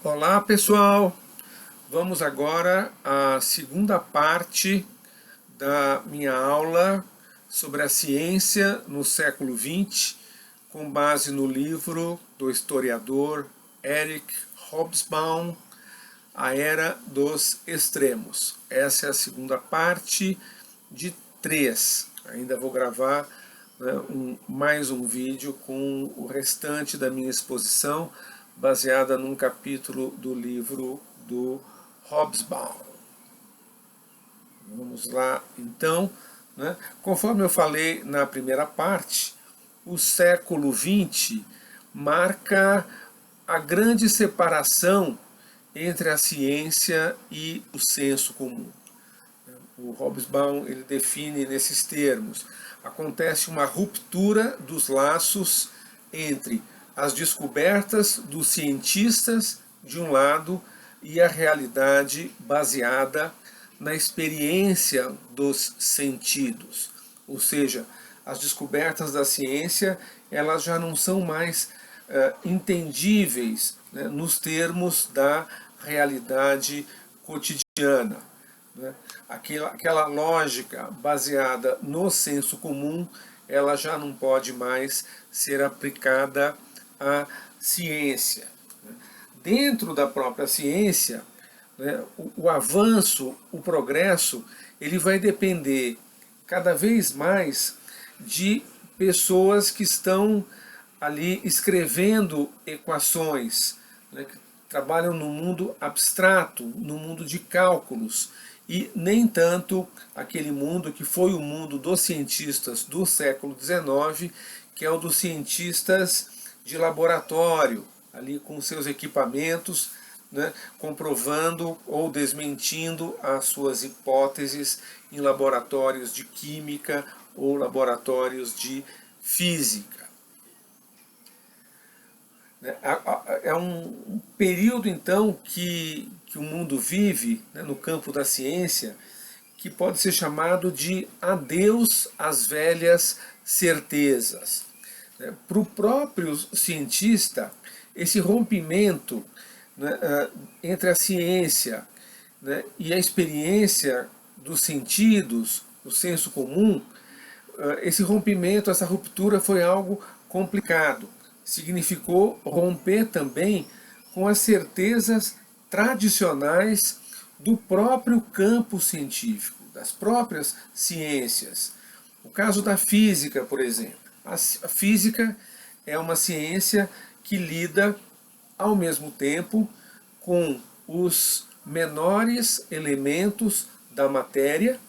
Olá pessoal, vamos agora à segunda parte da minha aula sobre a ciência no século XX, com base no livro do historiador Eric Hobsbawm, A Era dos Extremos. Essa é a segunda parte de 3. Ainda vou gravar mais um vídeo com o restante da minha exposição, baseada num capítulo do livro do Hobsbawm. Vamos lá, então. Conforme eu falei na primeira parte, o século XX marca a grande separação entre a ciência e o senso comum. O Hobsbawm ele define nesses termos: acontece uma ruptura dos laços entre as descobertas dos cientistas, de um lado, e a realidade baseada na experiência dos sentidos. Ou seja, as descobertas da ciência elas já não são mais entendíveis, né, nos termos da realidade cotidiana. Aquela lógica baseada no senso comum, ela já não pode mais ser aplicada à ciência. Dentro da própria ciência, o avanço, o progresso, ele vai depender cada vez mais de pessoas que estão ali escrevendo equações, que trabalham no mundo abstrato, no mundo de cálculos, e nem tanto aquele mundo que foi o mundo dos cientistas do século XIX, que é o dos cientistas de laboratório, ali com seus equipamentos, comprovando ou desmentindo as suas hipóteses em laboratórios de química ou laboratórios de física. É um período, então, que o mundo vive, no campo da ciência, que pode ser chamado de adeus às velhas certezas. Para o próprio cientista, esse rompimento entre a ciência e a experiência dos sentidos, o senso comum, esse rompimento, essa ruptura foi algo complicado. Significou romper também com as certezas tradicionais do próprio campo científico, das próprias ciências. O caso da física, por exemplo. A física é uma ciência que lida ao mesmo tempo com os menores elementos da matéria,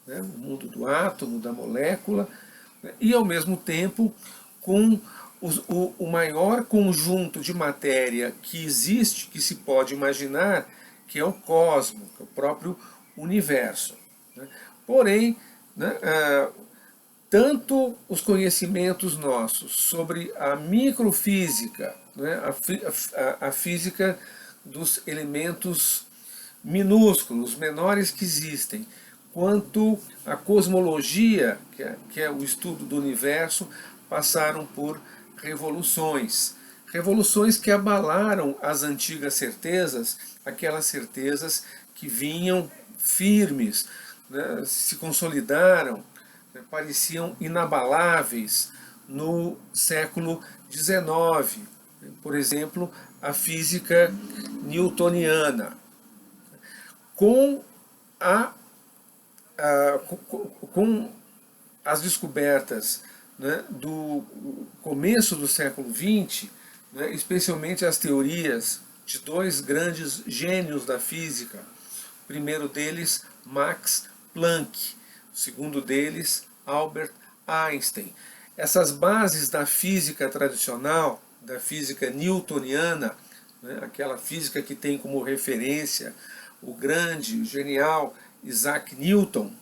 o mundo do átomo, da molécula, e ao mesmo tempo com o maior conjunto de matéria que existe, que se pode imaginar, que é o cosmos, que é o próprio universo. Porém, tanto os conhecimentos nossos sobre a microfísica, a física dos elementos minúsculos, menores que existem, quanto a cosmologia, que é o estudo do universo, passaram por revoluções. Revoluções que abalaram as antigas certezas, aquelas certezas que vinham firmes, se consolidaram, pareciam inabaláveis no século XIX. Por exemplo, a física newtoniana. Com as descobertas do começo do século XX, especialmente as teorias de dois grandes gênios da física, o primeiro deles, Max Planck, o segundo deles, Albert Einstein. Essas bases da física tradicional, da física newtoniana, aquela física que tem como referência o grande, o genial Isaac Newton,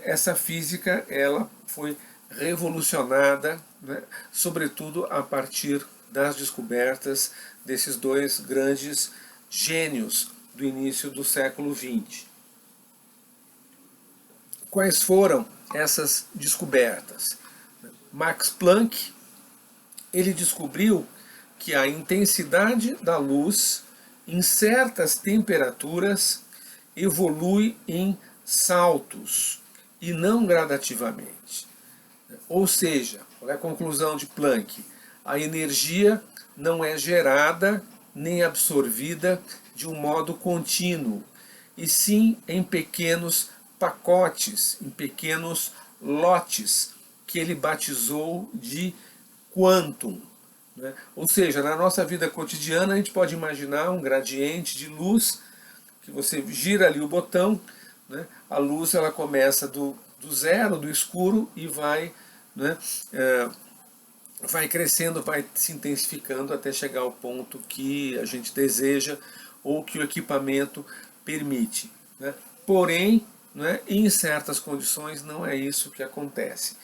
essa física ela foi revolucionada, sobretudo a partir das descobertas desses dois grandes gênios do início do século XX. Quais foram essas descobertas? Max Planck ele descobriu que a intensidade da luz em certas temperaturas evolui em saltos e não gradativamente. Ou seja, qual é a conclusão de Planck? A energia não é gerada nem absorvida de um modo contínuo, e sim em pequenos pacotes, em pequenos lotes, que ele batizou de quantum. Né? Ou seja, na nossa vida cotidiana a gente pode imaginar um gradiente de luz, que você gira ali o botão, né? A luz ela começa do zero, do escuro, e vai, né, vai crescendo, vai se intensificando até chegar ao ponto que a gente deseja ou que o equipamento permite. Né? Porém, né, em certas condições não é isso que acontece.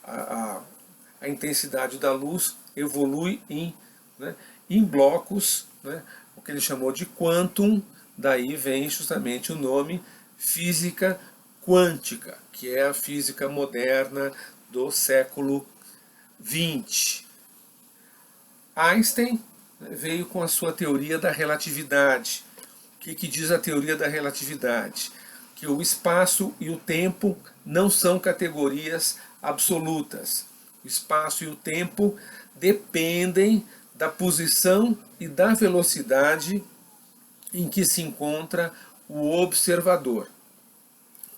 A intensidade da luz evolui né, em blocos, né, o que ele chamou de quantum, daí vem justamente o nome física quântica, que é a física moderna do século XX. Einstein veio com a sua teoria da relatividade. O que diz a teoria da relatividade? Que o espaço e o tempo não são categorias absolutas. O espaço e o tempo dependem da posição e da velocidade em que se encontra o observador.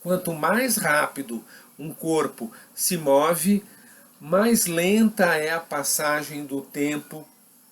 Quanto mais rápido um corpo se move, mais lenta é a passagem do tempo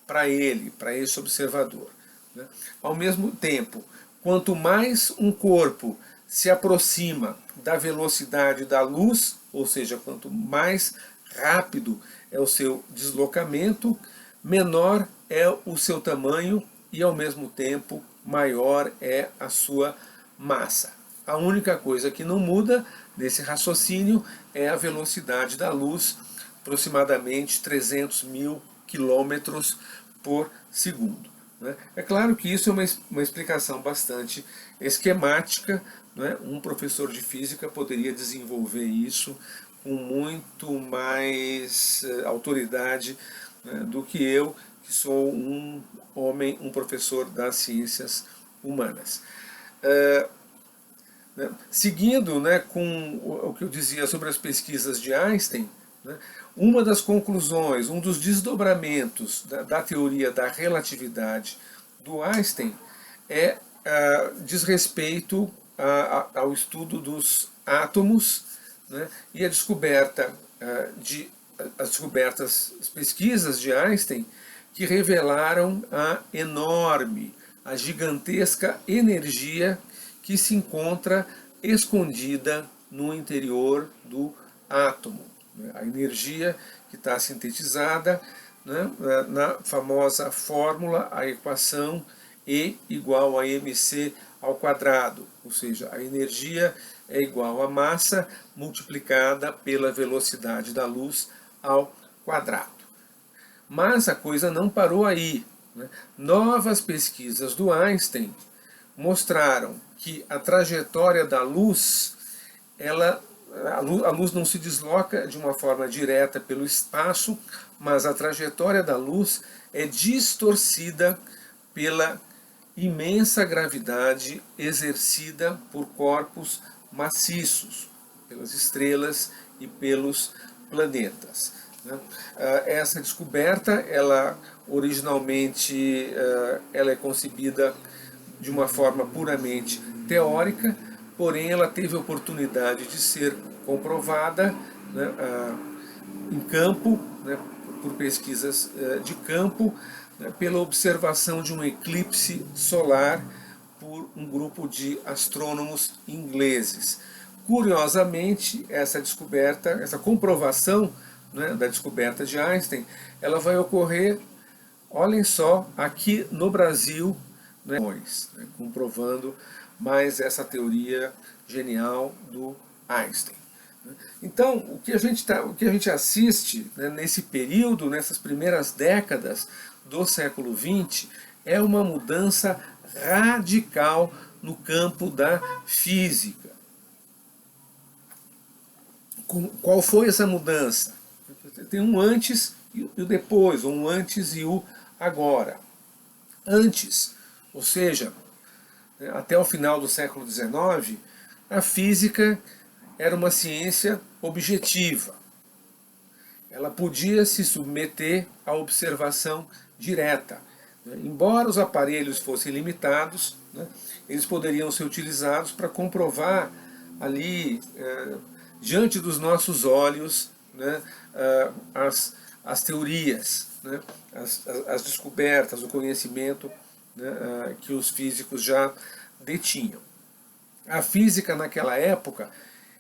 para ele, para esse observador. Né? Ao mesmo tempo, quanto mais um corpo se aproxima da velocidade da luz, ou seja, quanto mais rápido é o seu deslocamento, menor é o seu tamanho e, ao mesmo tempo, maior é a sua massa. A única coisa que não muda nesse raciocínio é a velocidade da luz, aproximadamente 300 mil quilômetros por segundo. É claro que isso é uma explicação bastante esquemática. Um professor de física poderia desenvolver isso com muito mais autoridade do que eu, que sou um homem, um professor das ciências humanas. Seguindo com o que eu dizia sobre as pesquisas de Einstein, uma das conclusões, um dos desdobramentos da teoria da relatividade do Einstein diz respeito ao estudo dos átomos, e a descoberta as pesquisas de Einstein que revelaram a gigantesca energia que se encontra escondida no interior do átomo. A energia que está sintetizada na famosa fórmula, a equação E igual a mc ao quadrado, ou seja, a energia é igual a massa multiplicada pela velocidade da luz ao quadrado. Mas a coisa não parou aí. Novas pesquisas do Einstein mostraram que a trajetória da luz, a luz não se desloca de uma forma direta pelo espaço, mas a trajetória da luz é distorcida pela imensa gravidade exercida por corpos maciços, pelas estrelas e pelos planetas. Essa descoberta, ela originalmente ela é concebida de uma forma puramente teórica, porém ela teve a oportunidade de ser comprovada em campo, por pesquisas de campo, pela observação de um eclipse solar por um grupo de astrônomos ingleses. Curiosamente, essa descoberta, essa comprovação da descoberta de Einstein, ela vai ocorrer, olhem só, aqui no Brasil, comprovando mais essa teoria genial do Einstein. Então, o que a gente assiste nesse período, nessas primeiras décadas do século XX, é uma mudança radical no campo da física. Qual foi essa mudança? Tem um antes e o depois, um antes e o agora. Antes, ou seja, até o final do século XIX, a física era uma ciência objetiva. Ela podia se submeter à observação direta. Embora os aparelhos fossem limitados, eles poderiam ser utilizados para comprovar ali, diante dos nossos olhos, as teorias, as descobertas, o conhecimento que os físicos já detinham. A física naquela época,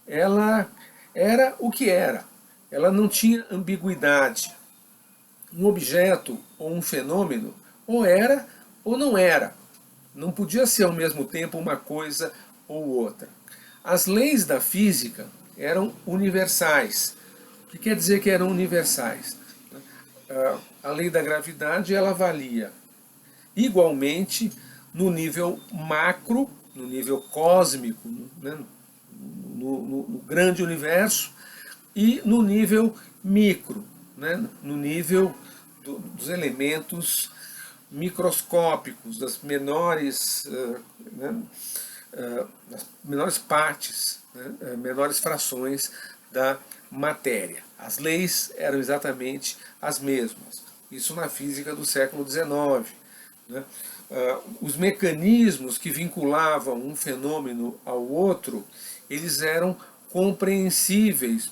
ela era o que era. Ela não tinha ambiguidade. Um objeto ou um fenômeno ou era ou não era. Não podia ser ao mesmo tempo uma coisa ou outra. As leis da física eram universais. O que quer dizer que eram universais? A lei da gravidade ela valia igualmente no nível macro, no nível cósmico, no grande universo, e no nível micro, no nível dos elementos microscópicos, das menores partes, menores frações da matéria. As leis eram exatamente as mesmas. Isso na física do século XIX. Os mecanismos que vinculavam um fenômeno ao outro, eles eram compreensíveis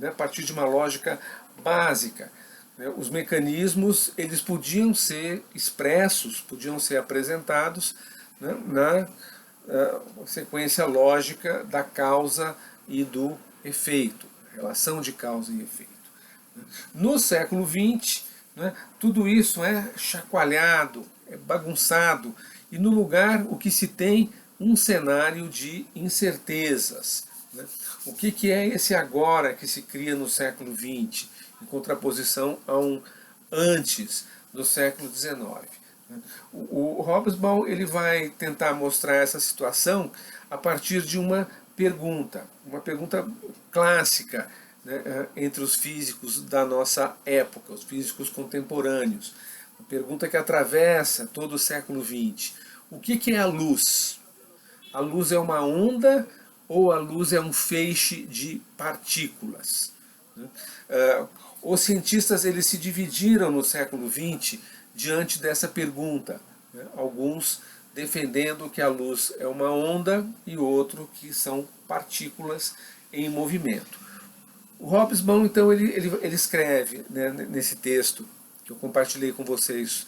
a partir de uma lógica básica. Os mecanismos eles podiam ser expressos, podiam ser apresentados na sequência lógica da causa e do efeito, relação de causa e efeito. No século XX, tudo isso é chacoalhado, é bagunçado, e no lugar o que se tem um cenário de incertezas. O que é esse agora que se cria no século XX, em contraposição a um antes do século XIX? O Hobsbawm ele vai tentar mostrar essa situação a partir de uma pergunta clássica, entre os físicos da nossa época, os físicos contemporâneos. Uma pergunta que atravessa todo o século XX. O que é a luz? A luz é uma onda ou a luz é um feixe de partículas? Os cientistas eles se dividiram no século XX diante dessa pergunta. Alguns defendendo que a luz é uma onda e outro que são partículas em movimento. O Hobsbawm, então, ele escreve nesse texto que eu compartilhei com vocês.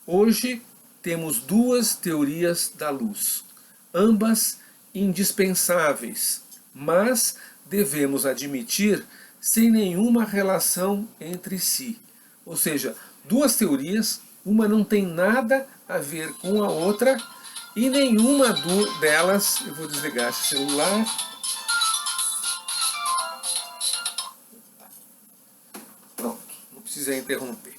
Hoje temos duas teorias da luz, ambas indispensáveis, mas devemos admitir sem nenhuma relação entre si. Ou seja, duas teorias, uma não tem nada a ver com a outra e nenhuma delas, eu vou desligar esse celular. Pronto, não precisei interromper.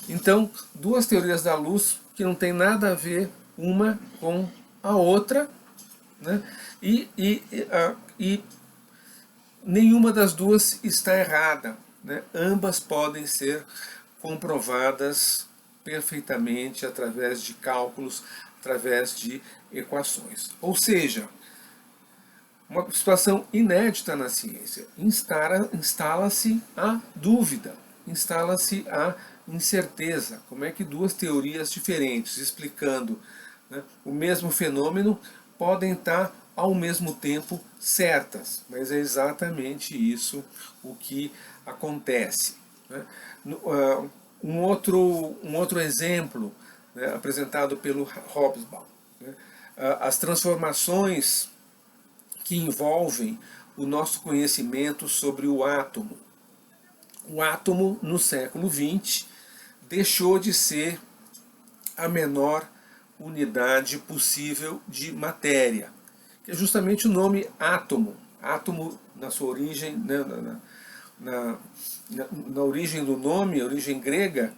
Então, duas teorias da luz que não tem nada a ver uma com a outra, e nenhuma das duas está errada. Ambas podem ser comprovadas perfeitamente através de cálculos, através de equações. Ou seja, uma situação inédita na ciência. Instala-se a dúvida, instala-se a incerteza. Como é que duas teorias diferentes, explicando o mesmo fenômeno, podem estar ao mesmo tempo certas? Mas é exatamente isso o que acontece. Um outro exemplo apresentado pelo Hobsbawm. As transformações que envolvem o nosso conhecimento sobre o átomo. O átomo, no século XX, deixou de ser a menor unidade possível de matéria, que é justamente o nome átomo. Átomo, na sua origem, na origem do nome, a origem grega,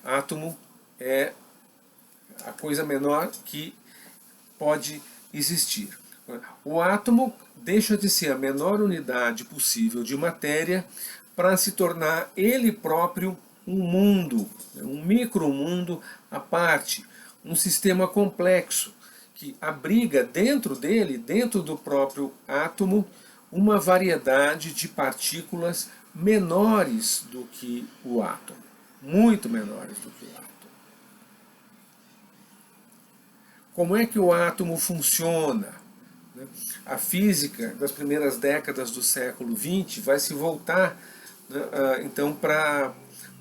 átomo é a coisa menor que pode existir. O átomo deixa de ser a menor unidade possível de matéria para se tornar ele próprio um mundo, um micromundo à parte, um sistema complexo, que abriga dentro dele, dentro do próprio átomo, uma variedade de partículas menores do que o átomo, muito menores do que o átomo. Como é que o átomo funciona? A física das primeiras décadas do século XX vai se voltar, né, então para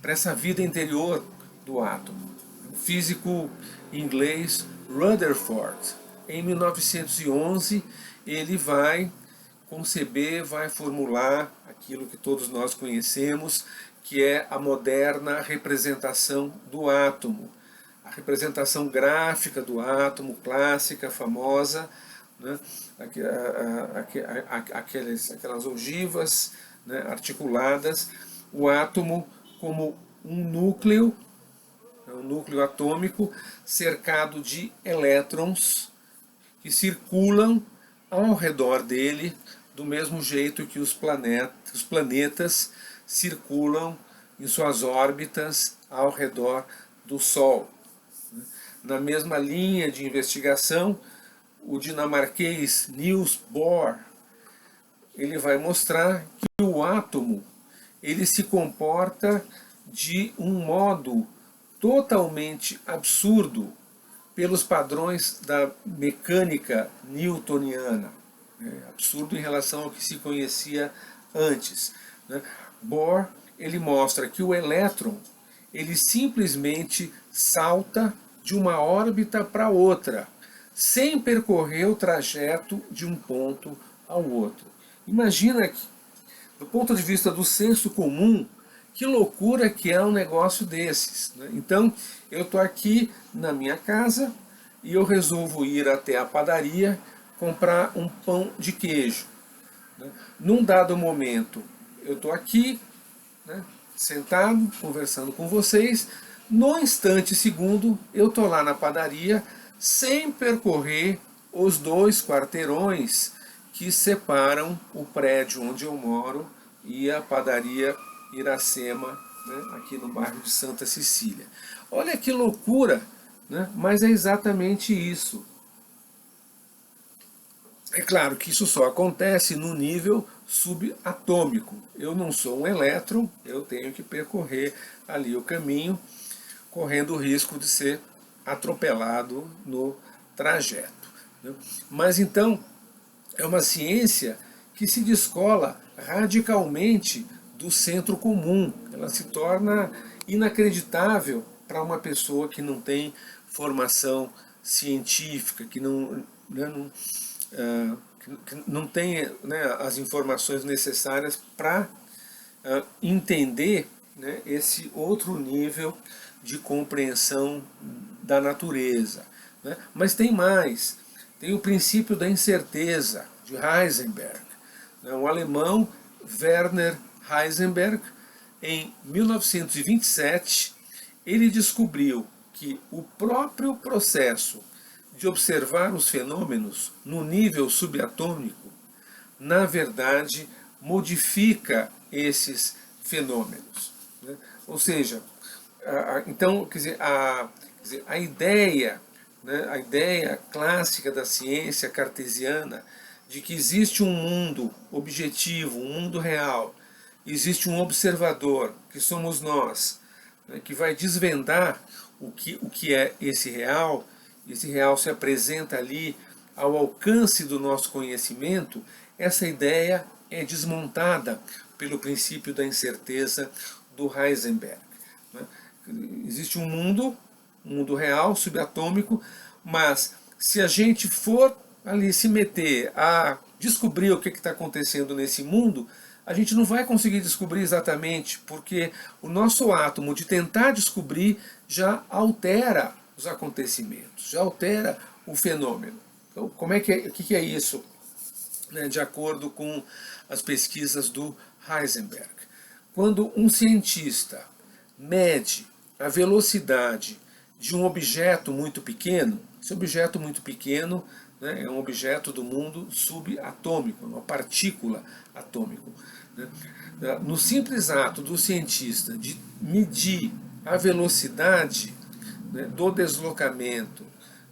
essa vida interior do átomo. O físico inglês Rutherford, em 1911, ele vai conceber, vai formular aquilo que todos nós conhecemos, que é a moderna representação do átomo. A representação gráfica do átomo, clássica, famosa, né? Aquelas ogivas, né, articuladas, o átomo como um núcleo atômico cercado de elétrons que circulam ao redor dele do mesmo jeito que os planetas circulam em suas órbitas ao redor do Sol. Na mesma linha de investigação, o dinamarquês Niels Bohr, ele vai mostrar que o átomo ele se comporta de um modo totalmente absurdo pelos padrões da mecânica newtoniana, absurdo em relação ao que se conhecia antes. Bohr ele mostra que o elétron ele simplesmente salta de uma órbita para outra, sem percorrer o trajeto de um ponto ao outro. Imagina que, do ponto de vista do senso comum, que loucura que é um negócio desses. Então, eu estou aqui na minha casa e eu resolvo ir até a padaria comprar um pão de queijo. Num dado momento, eu estou aqui, sentado, conversando com vocês. No instante segundo, eu estou lá na padaria, sem percorrer os 2 quarteirões que separam o prédio onde eu moro e a padaria Iracema, aqui no bairro de Santa Cecília. Olha que loucura, mas é exatamente isso. É claro que isso só acontece no nível subatômico. Eu não sou um elétron, eu tenho que percorrer ali o caminho, correndo o risco de ser atropelado no trajeto. Mas então, é uma ciência que se descola radicalmente do centro comum. Ela se torna inacreditável para uma pessoa que não tem formação científica, que não tem as informações necessárias para entender esse outro nível de compreensão da natureza. Mas tem mais, tem o princípio da incerteza de Heisenberg. O alemão Werner Heisenberg, em 1927, ele descobriu que o próprio processo de observar os fenômenos no nível subatômico, na verdade, modifica esses fenômenos. Ou seja, então, a ideia clássica da ciência cartesiana de que existe um mundo objetivo, um mundo real, existe um observador, que somos nós, que vai desvendar o que é esse real se apresenta ali ao alcance do nosso conhecimento, essa ideia é desmontada pelo princípio da incerteza do Heisenberg. Existe um mundo real, subatômico, mas se a gente for ali se meter a descobrir o que está acontecendo nesse mundo, a gente não vai conseguir descobrir exatamente, porque o nosso átomo de tentar descobrir já altera os acontecimentos, já altera o fenômeno. Então, o que é isso? De acordo com as pesquisas do Heisenberg. Quando um cientista mede a velocidade de um objeto muito pequeno, esse objeto muito pequeno é um objeto do mundo subatômico, uma partícula atômica. No simples ato do cientista de medir a velocidade, né, do deslocamento,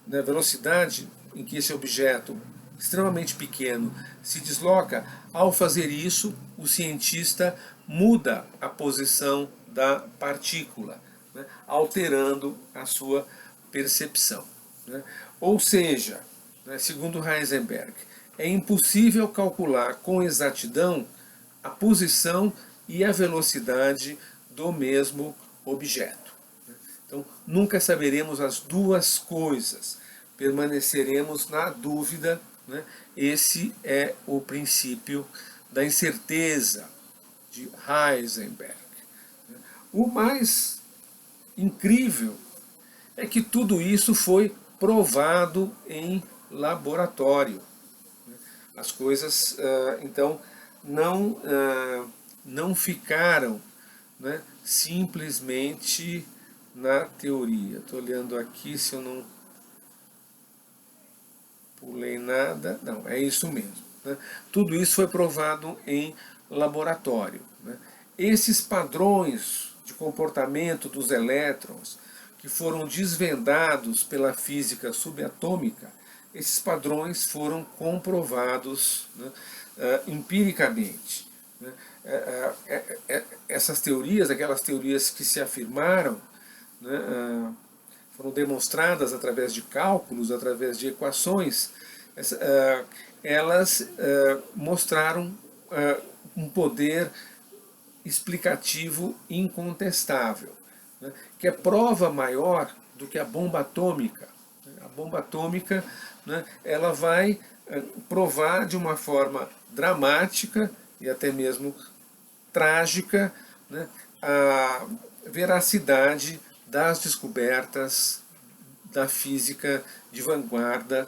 né, velocidade em que esse objeto extremamente pequeno se desloca, ao fazer isso, o cientista muda a posição da partícula, né, alterando a sua percepção. Né? Ou seja, né, segundo Heisenberg, é impossível calcular com exatidão a posição e a velocidade do mesmo objeto. Então, nunca saberemos as duas coisas, permaneceremos na dúvida. Né? Esse é o princípio da incerteza de Heisenberg. O mais incrível é que tudo isso foi provado em laboratório. As coisas, então, não ficaram, né, simplesmente na teoria. Estou olhando aqui se eu não pulei nada. Não, é isso mesmo. Né? Tudo isso foi provado em laboratório. Né? Esses padrões de comportamento dos elétrons, que foram desvendados pela física subatômica, esses padrões foram comprovados, né, empiricamente. Né? Essas teorias, aquelas teorias que se afirmaram, né, foram demonstradas através de cálculos, através de equações, elas mostraram um poder explicativo incontestável, né, que é prova maior do que a bomba atômica. A bomba atômica, né, ela vai provar de uma forma dramática e até mesmo trágica, né, a veracidade das descobertas da física de vanguarda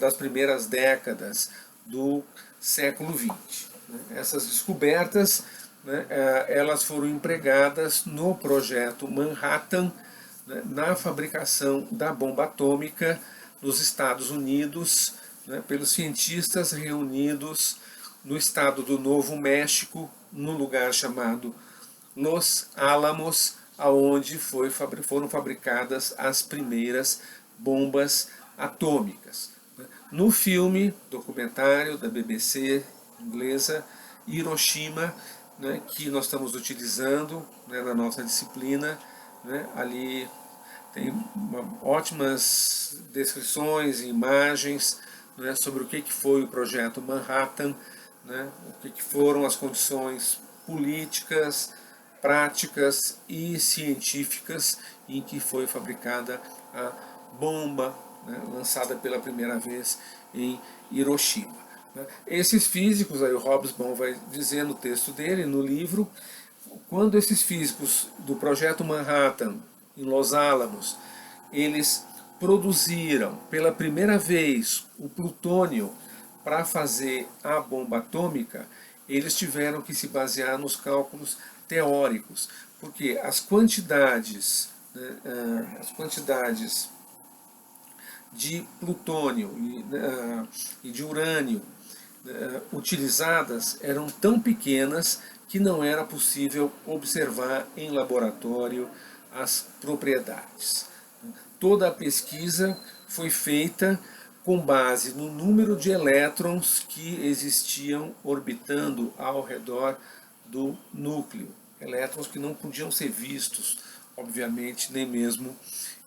das primeiras décadas do século XX. Essas descobertas, né, elas foram empregadas no projeto Manhattan, né, na fabricação da bomba atômica nos Estados Unidos, né, pelos cientistas reunidos no estado do Novo México, num lugar chamado Los Alamos, aonde foram fabricadas as primeiras bombas atômicas. No filme documentário da BBC inglesa, Hiroshima, né, que nós estamos utilizando, né, na nossa disciplina, né, ali tem ótimas descrições e imagens, né, sobre o que foi o projeto Manhattan, né, o que foram as condições políticas, práticas e científicas em que foi fabricada a bomba, né, lançada pela primeira vez em Hiroshima. Esses físicos, aí o Hobsbawm vai dizer no texto dele, no livro, quando esses físicos do projeto Manhattan, em Los Alamos, eles produziram pela primeira vez o plutônio para fazer a bomba atômica, eles tiveram que se basear nos cálculos teóricos, porque as quantidades, né, de plutônio e de urânio utilizadas eram tão pequenas que não era possível observar em laboratório as propriedades. Toda a pesquisa foi feita com base no número de elétrons que existiam orbitando ao redor do núcleo. Elétrons que não podiam ser vistos, obviamente, nem mesmo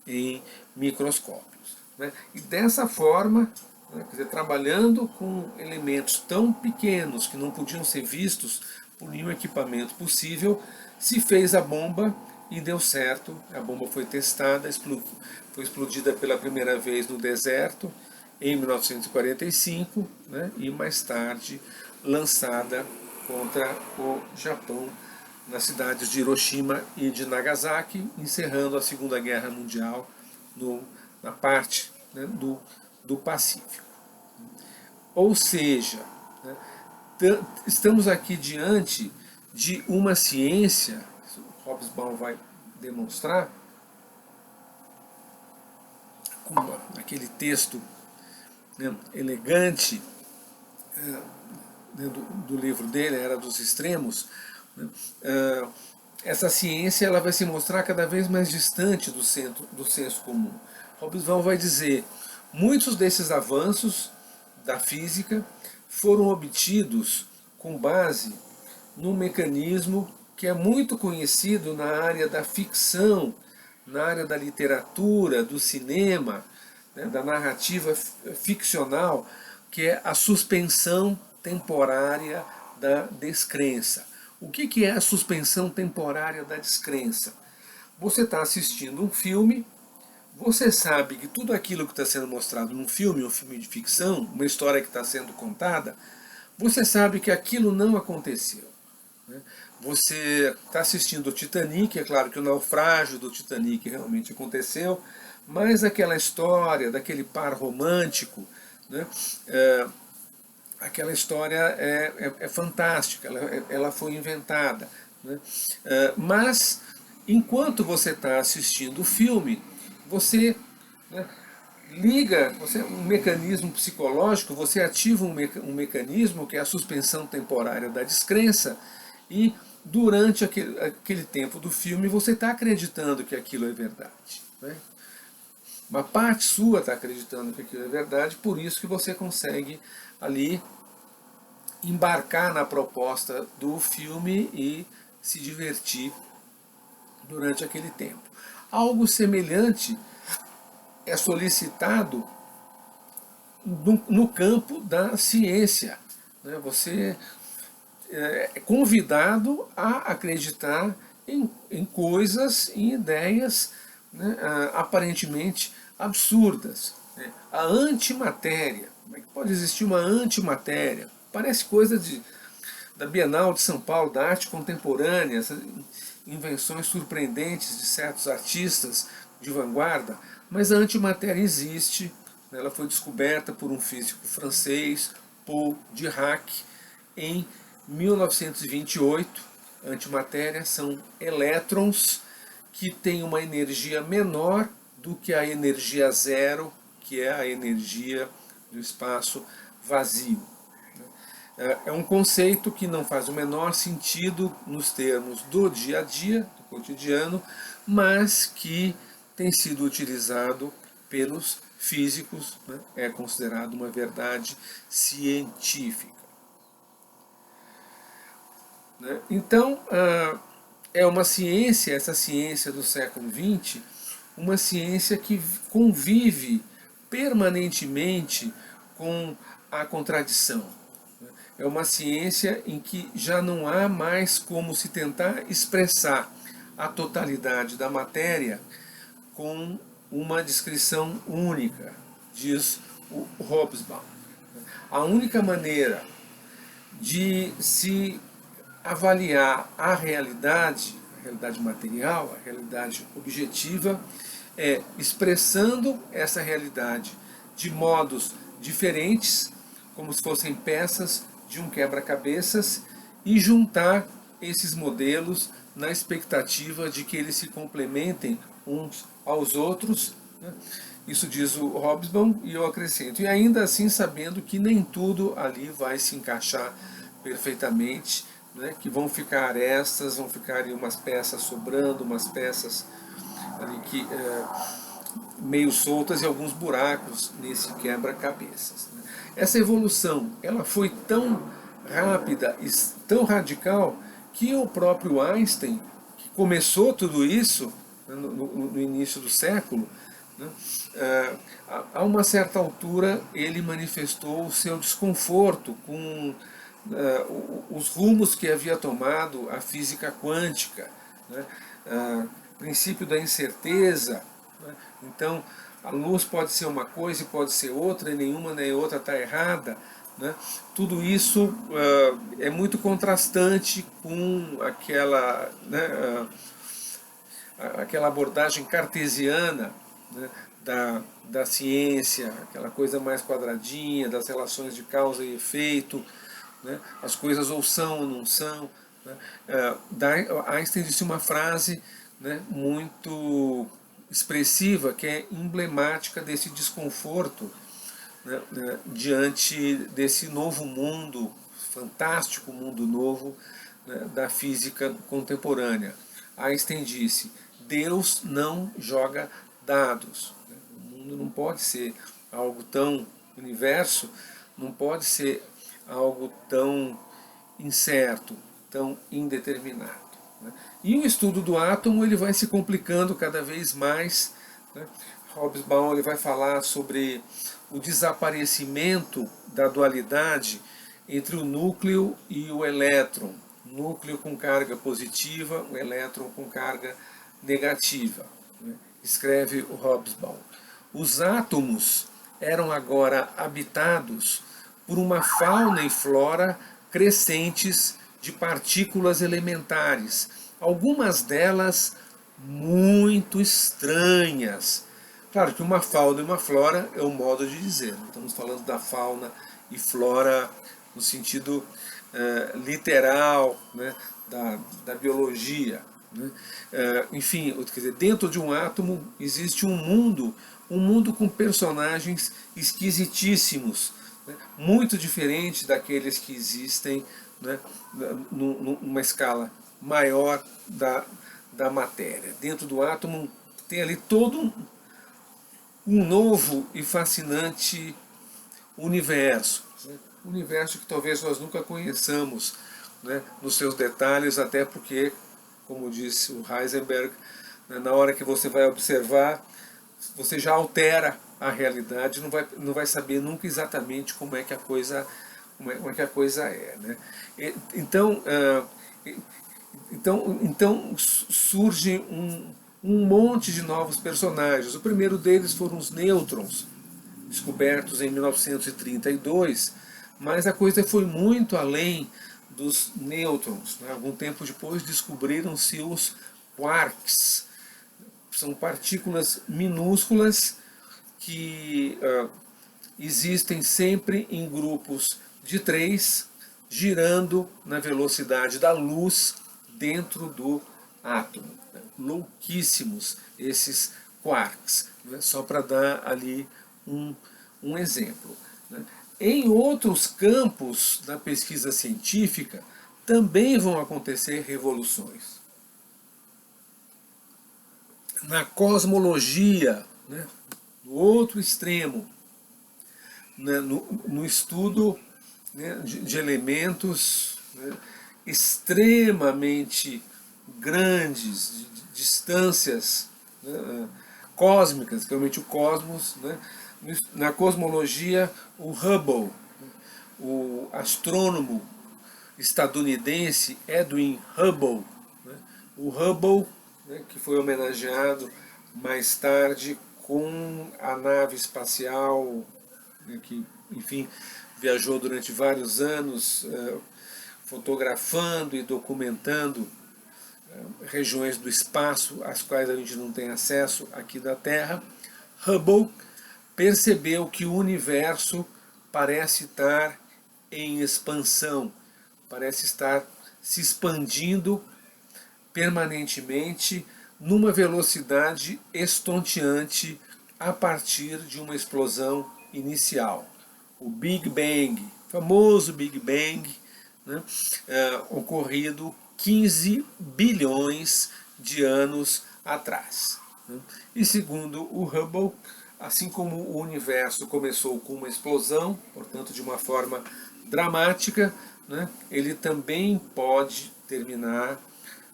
em microscópios. Né? E dessa forma, né, quer dizer, trabalhando com elementos tão pequenos que não podiam ser vistos por nenhum equipamento possível, se fez a bomba e deu certo. A bomba foi testada, foi explodida pela primeira vez no deserto em 1945, né, e mais tarde lançada contra o Japão nas cidades de Hiroshima e de Nagasaki, encerrando a Segunda Guerra Mundial na parte, né, do Pacífico. Ou seja, né, estamos aqui diante de uma ciência, o Hobsbawm vai demonstrar, com aquele texto, né, elegante, né, do livro dele, A Era dos Extremos, né, essa ciência ela vai se mostrar cada vez mais distante do senso comum. Hobsbawm vai dizer, muitos desses avanços da física foram obtidos com base num mecanismo que é muito conhecido na área da ficção, na área da literatura, do cinema, né, da narrativa ficcional, que é a suspensão temporária da descrença. O que é a suspensão temporária da descrença? Você está assistindo um filme, você sabe que tudo aquilo que está sendo mostrado num filme, um filme de ficção, uma história que está sendo contada, você sabe que aquilo não aconteceu. Né? Você está assistindo o Titanic, é claro que o naufrágio do Titanic realmente aconteceu, mas aquela história daquele par romântico, né, aquela história é fantástica, ela foi inventada. Né? Mas, enquanto você está assistindo o filme, você, né, liga um mecanismo psicológico, você ativa um mecanismo que é a suspensão temporária da descrença, e durante aquele tempo do filme você está acreditando que aquilo é verdade. Né? Uma parte sua está acreditando que aquilo é verdade, por isso que você consegue ali embarcar na proposta do filme e se divertir durante aquele tempo. Algo semelhante é solicitado no campo da ciência. Né? Você é convidado a acreditar em coisas, em ideias, né, aparentemente absurdas. Né? A antimatéria. Como é que pode existir uma antimatéria? Parece coisa da Bienal de São Paulo, da arte contemporânea, essas invenções surpreendentes de certos artistas de vanguarda, mas a antimatéria existe. Ela foi descoberta por um físico francês, Paul Dirac, em 1928. A antimatéria são elétrons que têm uma energia menor do que a energia zero, que é a energia do espaço vazio. É um conceito que não faz o menor sentido nos termos do dia a dia, do cotidiano, mas que tem sido utilizado pelos físicos, né? É considerado uma verdade científica. Né? Então, é uma ciência, essa ciência do século XX, uma ciência que convive permanentemente com a contradição. É uma ciência em que já não há mais como se tentar expressar a totalidade da matéria com uma descrição única, diz o Hobsbawm. A única maneira de se avaliar a realidade material, a realidade objetiva, é expressando essa realidade de modos diferentes, como se fossem peças de um quebra-cabeças, e juntar esses modelos na expectativa de que eles se complementem uns aos outros. Né? Isso diz o Hobsbawm, e eu acrescento, e ainda assim sabendo que nem tudo ali vai se encaixar perfeitamente, né? Que vão ficar arestas, vão ficar ali umas peças sobrando, umas peças ali que meio soltas e alguns buracos nesse quebra-cabeças. Né? Essa evolução ela foi tão rápida e tão radical que o próprio Einstein, que começou tudo isso, né, no início do século, né, a uma certa altura ele manifestou o seu desconforto com os rumos que havia tomado a física quântica, né, princípio da incerteza. Né, então, a luz pode ser uma coisa e pode ser outra, e nenhuma nem outra está errada. Né? Tudo isso é muito contrastante com aquela, né, aquela abordagem cartesiana, né, da ciência, aquela coisa mais quadradinha, das relações de causa e efeito, né? As coisas ou são ou não são. Né? Einstein disse uma frase, né, muito expressiva, que é emblemática desse desconforto, né, diante desse novo mundo fantástico mundo novo, né, da física contemporânea. Einstein disse: Deus não joga dados. O mundo não pode ser algo tão, o universo não pode ser algo tão incerto, tão indeterminado. Né? E o estudo do átomo ele vai se complicando cada vez mais. Né? Hobsbawm ele vai falar sobre o desaparecimento da dualidade entre o núcleo e o elétron. Núcleo com carga positiva, o elétron com carga negativa. Né? Escreve o Hobsbawm. Os átomos eram agora habitados por uma fauna e flora crescentes de partículas elementares, algumas delas muito estranhas. Claro que uma fauna e uma flora é um modo de dizer, não estamos falando da fauna e flora no sentido literal, né, da biologia. Né? Enfim, quer dizer, dentro de um átomo existe um mundo com personagens esquisitíssimos, né, muito diferente daqueles que existem, né, numa escala maior da matéria. Dentro do átomo tem ali todo um novo e fascinante universo. Né? Um universo que talvez nós nunca conheçamos, né, nos seus detalhes, até porque, como disse o Heisenberg, né, na hora que você vai observar, você já altera a realidade, não vai saber nunca exatamente como é que a coisa, como é que a coisa é. Né? Então surge um monte de novos personagens. O primeiro deles foram os nêutrons, descobertos em 1932, mas a coisa foi muito além dos nêutrons. Né? Algum tempo depois descobriram-se os quarks. São partículas minúsculas que existem sempre em grupos de 3, girando na velocidade da luz dentro do átomo. Louquíssimos esses quarks, né? Só para dar ali um exemplo. Né? Em outros campos da pesquisa científica também vão acontecer revoluções. Na cosmologia, né, no outro extremo, né, no estudo, né, de elementos, né, extremamente grandes, de distâncias, né, cósmicas, realmente o cosmos. Né, na cosmologia, o Hubble, o astrônomo estadunidense Edwin Hubble, né, o Hubble, né, que foi homenageado mais tarde com a nave espacial, né, que, enfim, viajou durante vários anos, fotografando e documentando regiões do espaço às quais a gente não tem acesso aqui da Terra. Hubble percebeu que o universo parece estar em expansão, parece estar se expandindo permanentemente numa velocidade estonteante a partir de uma explosão inicial. O Big Bang, famoso Big Bang, né, ocorrido 15 bilhões de anos atrás. Né? E segundo o Hubble, assim como o universo começou com uma explosão, portanto de uma forma dramática, né, ele também pode terminar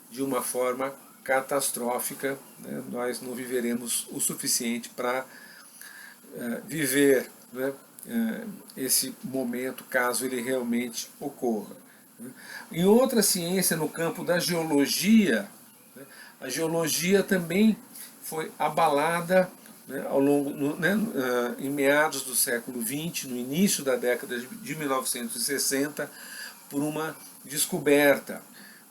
de uma forma catastrófica. Né? Nós não viveremos o suficiente para viver, né, esse momento, caso ele realmente ocorra. Né? Em outra ciência, no campo da geologia, né, a geologia também foi abalada, né, ao longo, em meados do século XX, no início da década de 1960, por uma descoberta.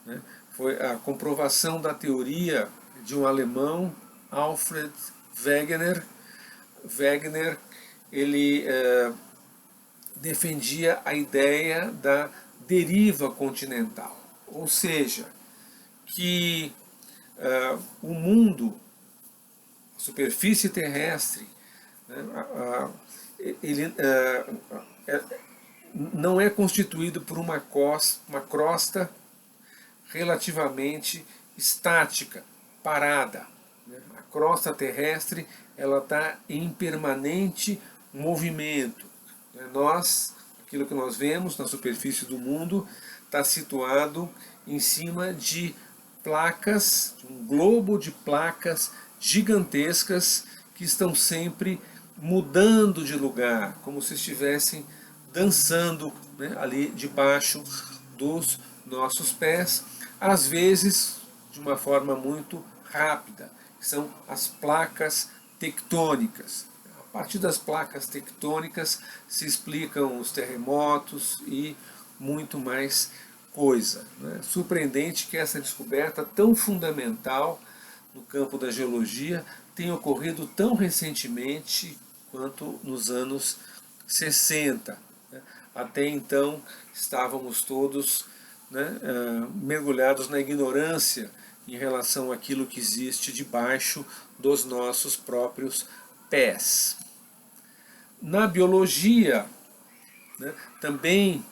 Né? Foi a comprovação da teoria de um alemão, Alfred Wegener. Wegener ele defendia a ideia da deriva continental, ou seja, que o mundo, a superfície terrestre, né, ele não é constituído por uma crosta relativamente estática, parada. A crosta terrestre ela está em permanente movimento. Nós, aquilo que nós vemos na superfície do mundo, está situado em cima de placas, um globo de placas gigantescas que estão sempre mudando de lugar, como se estivessem dançando, né, ali debaixo dos nossos pés, às vezes de uma forma muito rápida, que são as placas tectônicas. A partir das placas tectônicas se explicam os terremotos e muito mais coisa. Né? Surpreendente que essa descoberta tão fundamental no campo da geologia tenha ocorrido tão recentemente quanto nos anos 60. Né? Até então estávamos todos, né, mergulhados na ignorância em relação àquilo que existe debaixo dos nossos próprios pés. Na biologia, né, também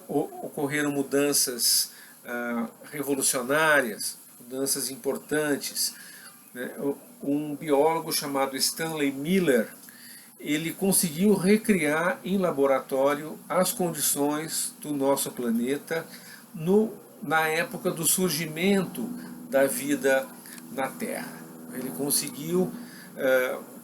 ocorreram mudanças revolucionárias, mudanças importantes. Né? Um biólogo chamado Stanley Miller, ele conseguiu recriar em laboratório as condições do nosso planeta na época do surgimento da vida na Terra. Ele conseguiu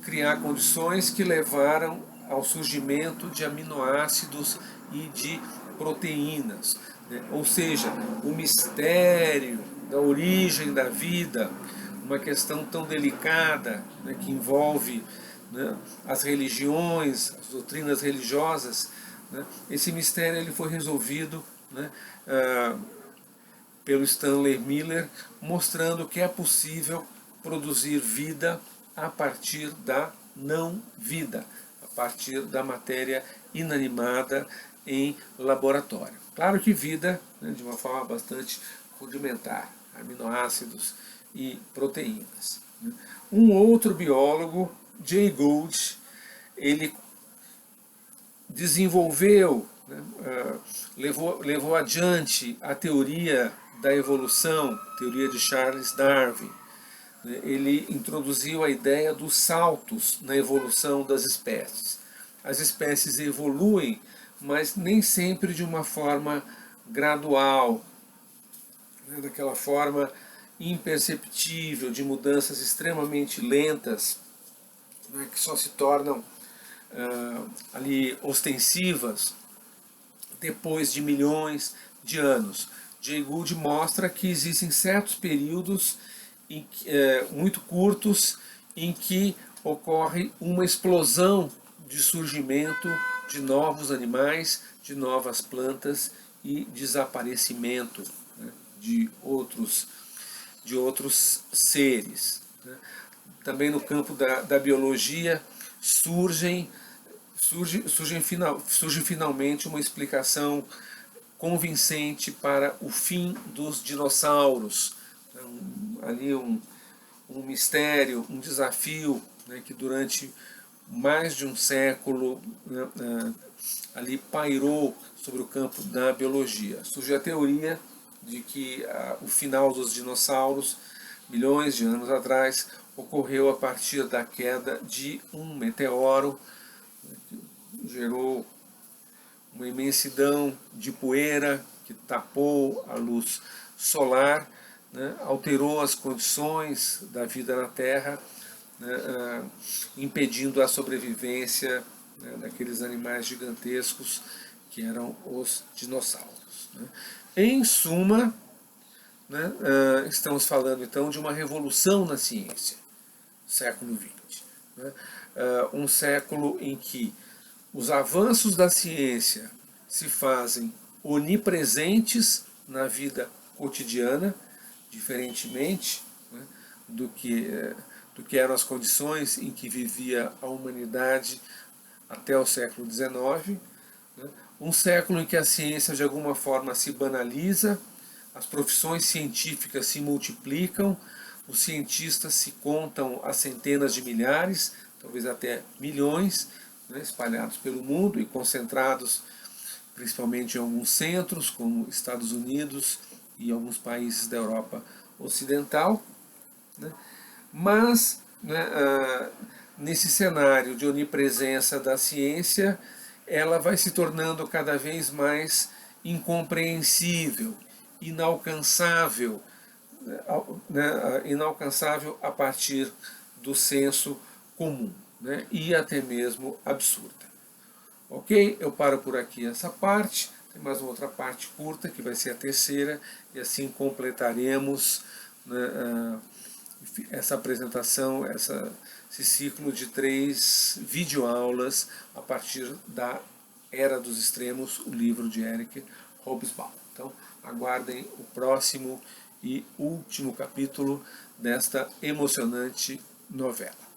criar condições que levaram ao surgimento de aminoácidos e de proteínas. Né? Ou seja, o mistério da origem da vida, uma questão tão delicada, né, que envolve, né, as religiões, as doutrinas religiosas, né, esse mistério ele foi resolvido, né, pelo Stanley Miller, mostrando que é possível produzir vida a partir da não-vida, a partir da matéria inanimada em laboratório. Claro que vida, né, de uma forma bastante rudimentar, aminoácidos e proteínas. Um outro biólogo, Jay Gould, ele desenvolveu, né, levou adiante a teoria da evolução, teoria de Charles Darwin. Ele introduziu a ideia dos saltos na evolução das espécies. As espécies evoluem, mas nem sempre de uma forma gradual, né, daquela forma imperceptível, de mudanças extremamente lentas, né, que só se tornam ali ostensivas depois de milhões de anos. Jay Gould mostra que existem certos períodos muito curtos em que ocorre uma explosão de surgimento de novos animais, de novas plantas e desaparecimento, né, de outros seres. Né. Também no campo da biologia surge finalmente uma explicação convincente para o fim dos dinossauros. Ali um mistério, um desafio, né, que durante mais de um século, né, ali pairou sobre o campo da biologia. Surgiu a teoria de que o final dos dinossauros, milhões de anos atrás, ocorreu a partir da queda de um meteoro, né, que gerou uma imensidão de poeira que tapou a luz solar, né, alterou as condições da vida na Terra, né, impedindo a sobrevivência, né, daqueles animais gigantescos que eram os dinossauros. Né. Em suma, né, estamos falando então de uma revolução na ciência, século XX. Né, um século em que os avanços da ciência se fazem onipresentes na vida cotidiana, diferentemente, né, do que eram as condições em que vivia a humanidade até o século XIX. Né, um século em que a ciência de alguma forma se banaliza, as profissões científicas se multiplicam, os cientistas se contam a centenas de milhares, talvez até milhões, né, espalhados pelo mundo e concentrados principalmente em alguns centros, como Estados Unidos e alguns países da Europa Ocidental, né? Mas, né, nesse cenário de onipresença da ciência, ela vai se tornando cada vez mais incompreensível, inalcançável, né, inalcançável a partir do senso comum, né, e até mesmo absurda. Ok? Eu paro por aqui essa parte. Tem mais uma outra parte curta, que vai ser a terceira, e assim completaremos, né, essa apresentação, esse ciclo de 3 videoaulas a partir da Era dos Extremos, o livro de Eric Hobsbawm. Então, aguardem o próximo e último capítulo desta emocionante novela.